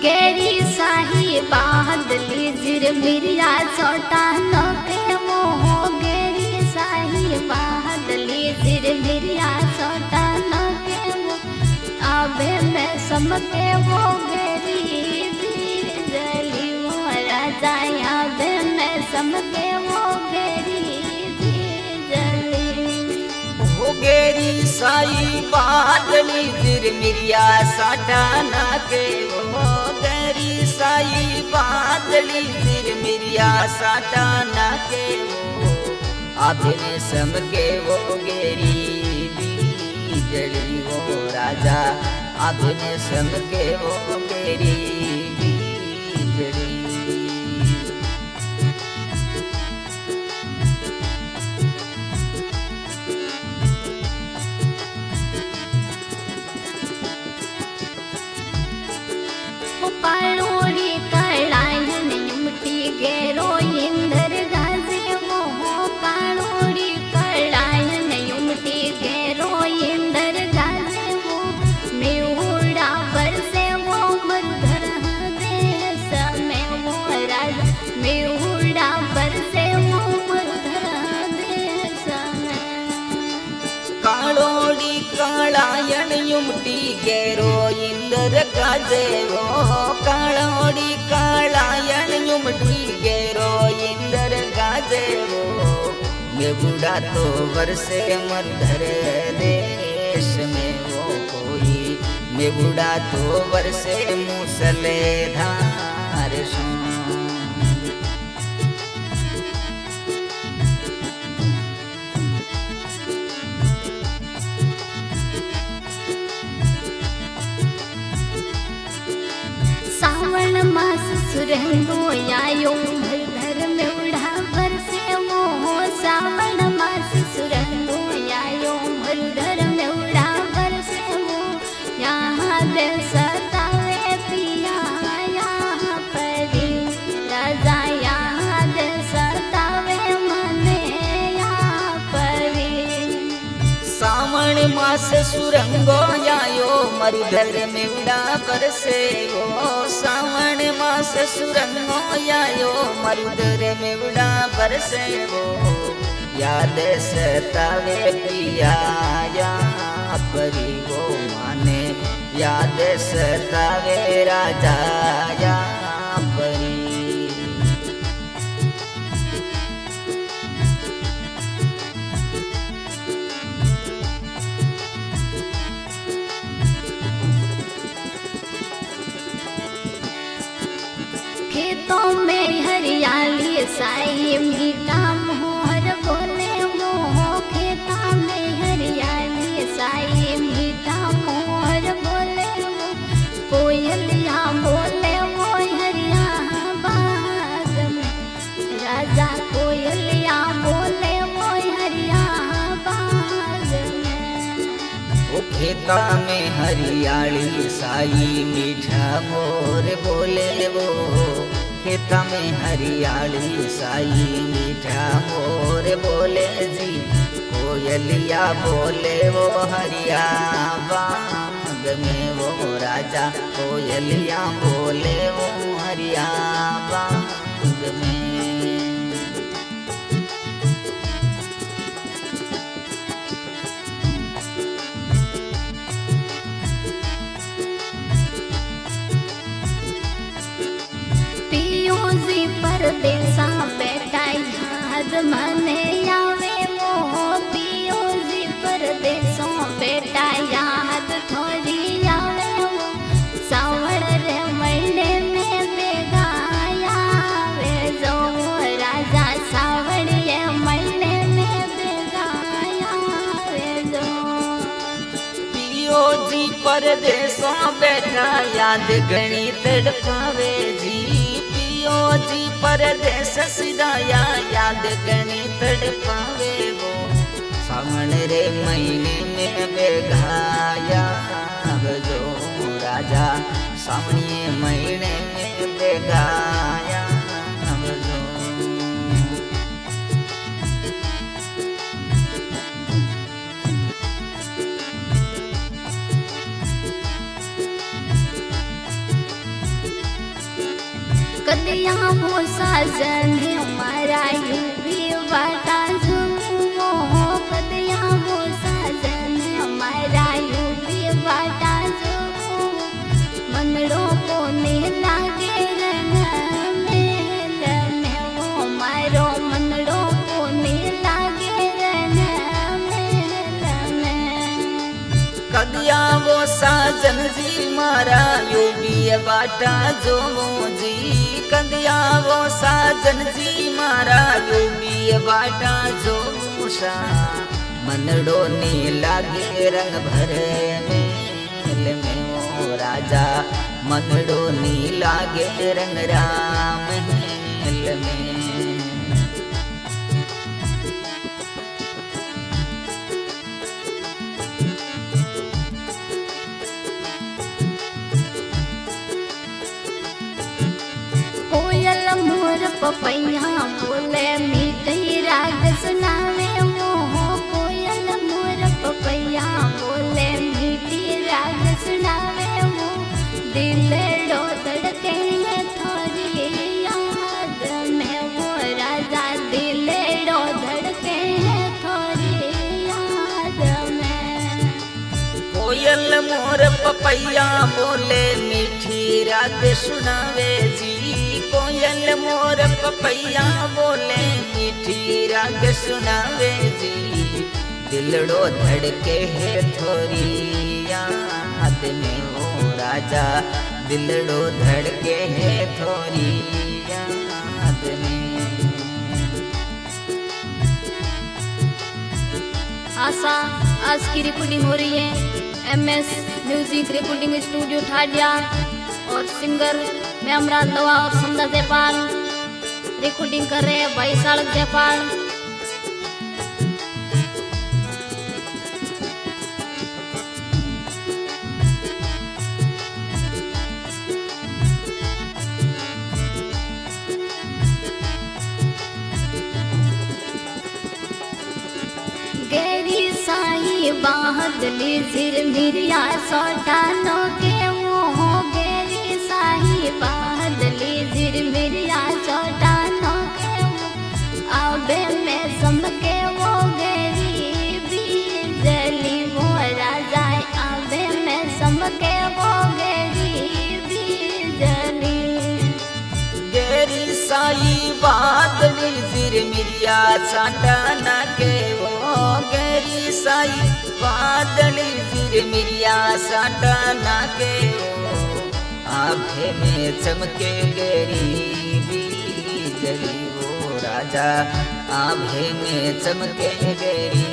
गेरी साही बादली जिर मिरिया छोटा न के मोह गेरी साही बादली जिर मिरिया छोटा न के मोह आबे मैं समके वो गेरी जली वो राजा आबे मैं समके वो गेरी गेरी साई बादली जिर मिरिया साटा ना के वो गेरी साई बादली जिर मिरिया साटा ना के वो आपने समके वो गेरी बिजली वो राजा आपने समके वो गेरी बिजली पालोरी कड़ायन युमटी गेरो इंदर गाजे मोह कालोरी कड़ायन युमटी गेरो इंदर गाजे वो मेहुड़ा बरसे वो मरुधर देश में वो राजा मेहुड़ा बरसे वो मरुधर देश में कालोड़ी कालायन युमटी गेरो इंदर गाजे वो कालोड़ी कालायन युमटी गेरो इंदर गाजे वो मेहुड़ा तो वर्षे मरुधर देश में वो कोई मेहुड़ा तो वर्षे मूसले धार सो सावन मास सुरंगो आयो मरुधर में उड़ा बरसे मोह सावन मास सुरंगो आयो मरुधर में उड़ा बरसे मोह यहाँ दे सतावे पिया यहाँ परी राजा यहाँ दे सतावे मने यहाँ परी सावण मास सुरंगो आयो मरुधर में उड़ा बरसे वो सावण मास सुरंगो आयो मरुधर में उड़ा बरसे वो याद सतावे पिया या परी वो माने याद सतावे राजा या परी खेतों में हरियाली साई मीठा मोहर बोले मोह खेतों में हरियाली साई मीठा मोहर बोले कोयलिया बोले वो हरिया बाग में राजा कोयलिया बोले वो हरिया बाग में वो खेता में हरियाली साई मीठा मोर बोले वो खेता में हरियाली साई मीठा मोर बोले जी कोयलिया बोले वो हरिया बाग में वो राजा कोयलिया बोले वो हरिया बाग में परदेसा बेटा याद मने आवे मोह पियो जी परदेसों बेटा याद थोड़ी आवे वो सावण रे महीने में बेगाया वे जो राजा सावण ये महीने में बेगाया वे जो पियो जी परदेसों बेटा याद गणी तड़पावे जी जी परदेस सिदाया याद गणी तड़पावे वो सावण रे महीने में बेघाया जो राजा सावणिये महीने में बेघाया जो कदिया वो साजन हमारा यूपी बाटा जुमो कदिया वो साजन हमारा यूपी बाटा जुमो मनड़ो को ने लागे रंग मेल में वो मारो मनड़ो को ने लागे रंग मेल में कदिया वो साजन जी मारा यूपी बाटा जुमो जी कदिया वो साजन जी मारा यूपी बाटा जो मूषा मनड़ो ने लागे रंग भरे मेल में वो राजा मनड़ो ने लागे रंग राम महल में कोयल मोर पपैया बोले मीठी राग सुनावे मोह कोयल मोर पपैया बोले मीठी राग सुनावे मोह दिल डो धड़के है थोड़ी याद में वो राजा दिल डो धड़के है थोड़ी याद में कोयल मोर पपैया बोले मीठी राग सुनावे जी कोयल मोर पपैया बोले मीठी राग सुनावे जी दिलड़ो धड़के है थोड़ी याद में वो राजा दिलड़ो धड़के है थोड़ी याद में आशा आज की रिकॉर्डिंग हो रही है MS म्यूजिक रिकॉर्डिंग स्टूडियो ठाडिया और सिंगर मैं अमराज लवा और सुंदर जयपाल रिकॉर्डिंग कर रहे हैं भाई साड़क जयपाल। गहरी साई बादली सिर मिरिया सौटानो के वो गहरी साई बादली सिर मिरिया सौटानो के वो आबे में समके वो गहरी बिजली वो राजा आबे में समके वो गहरी बिजली गहरी साई बादली सिर मिरिया सौटाना के वो गहरी साई बादली सिर मिरिया सटाना के आँखें में चमके गहरी बिजली वो राजा आँखें में चमके गहरी